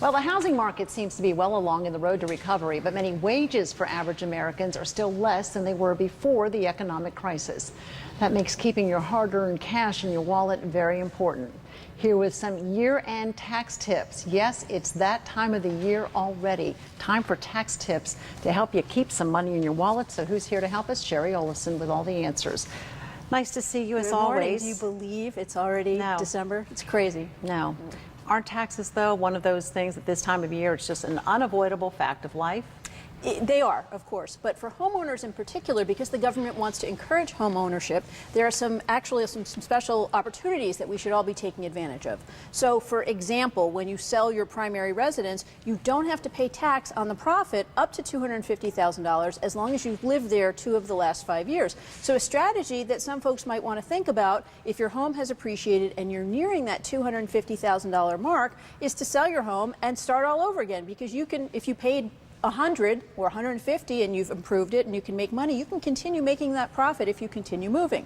Well, the housing market seems to be well along in the road to recovery, but many wages for average Americans are still less than they were before the economic crisis. That makes keeping your hard-earned cash in your wallet very important. Here with some year-end tax tips. Yes, it's that time of the year already. Time for tax tips to help you keep some money in your wallet. So who's here to help us? Shari Olefson with all the answers. Nice to see you as always. Do you believe it's already December? It's crazy. No. Aren't taxes, though, one of those things at this time of year, it's just an unavoidable fact of life? They are, of course, but for homeowners in particular, because the government wants to encourage home ownership, there are actually some special opportunities that we should all be taking advantage of. So, for example, when you sell your primary residence, you don't have to pay tax on the profit up to $250,000 as long as you've lived there 2 of the last 5 years. So a strategy that some folks might want to think about if your home has appreciated and you're nearing that $250,000 mark is to sell your home and start all over again, because you can, if you paid 100 or 150 and you've improved it and you can make money, you can continue making that profit if you continue moving.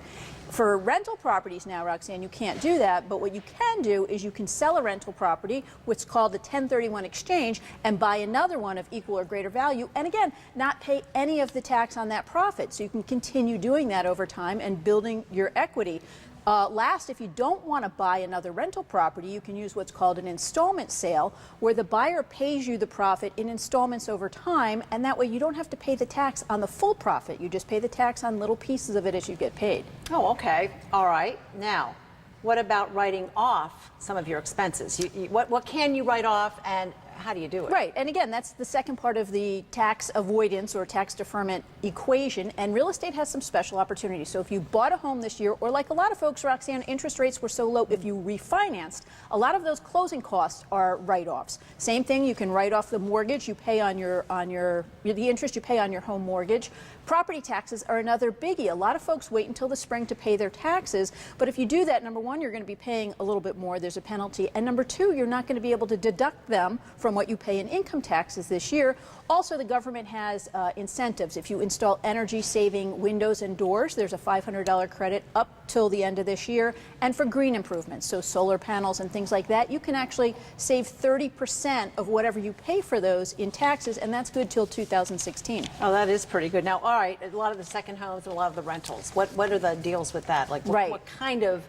For rental properties now, Roxanne, you can't do that, but what you can do is you can sell a rental property, what's called the 1031 exchange, and buy another one of equal or greater value, and again, not pay any of the tax on that profit. So you can continue doing that over time and building your equity. Last, if you don't want to buy another rental property, you can use what's called an installment sale, where the buyer pays you the profit in installments over time, and that way you don't have to pay the tax on the full profit. You just pay the tax on little pieces of it as you get paid. Oh, okay. All right. Now, what about writing off some of your expenses? What can you write off, and how do you do it? Right, and again, that's the second part of the tax avoidance or tax deferment equation, and real estate has some special opportunities. So if you bought a home this year, or like a lot of folks, Roxanne, interest rates were so low, if you refinanced, a lot of those closing costs are write-offs. Same thing, you can write off the mortgage you pay on the interest you pay on your home mortgage. Property taxes are another biggie. A lot of folks wait until the spring to pay their taxes, but if you do that, number one, you're going to be paying a little bit more. There's a penalty, and number two, you're not going to be able to deduct them from what you pay in income taxes this year. Also, the government has incentives. If you install energy-saving windows and doors, there's a $500 credit up till the end of this year. And for green improvements, so solar panels and things like that, you can actually save 30% of whatever you pay for those in taxes, and that's good till 2016. Oh, that is pretty good. Now, all right, a lot of the second homes and a lot of the rentals, what are the deals with that? Like, what kind of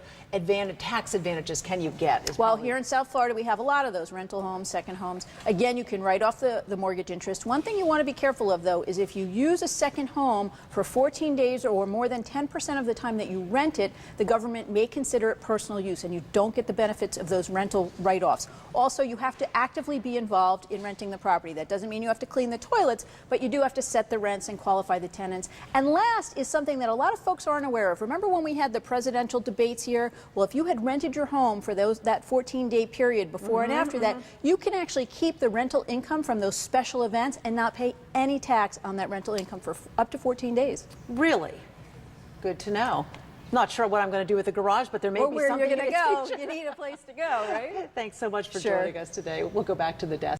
tax advantages can you get? Well, here in South Florida, we have a lot of those rental homes, second homes. Again, you can write off the mortgage interest. One thing you want to be careful of, though, is if you use a second home for 14 days or more than 10% of the time that you rent it, the government may consider it personal use, and you don't get the benefits of those rental write-offs. Also, you have to actively be involved in renting the property. That doesn't mean you have to clean the toilets, but you do have to set the rents and qualify the tenants. And last is something that a lot of folks aren't aware of. Remember when we had the presidential debates here? Well, if you had rented your home for that 14-day period before and after that, you can actually keep the rental income from those special events and not pay any tax on that rental income for up to 14 days. Really? Good to know. Not sure what I'm going to do with the garage, but there may be something. Where you're going to go. You need a place to go, right? Thanks so much for joining us today. We'll go back to the desk.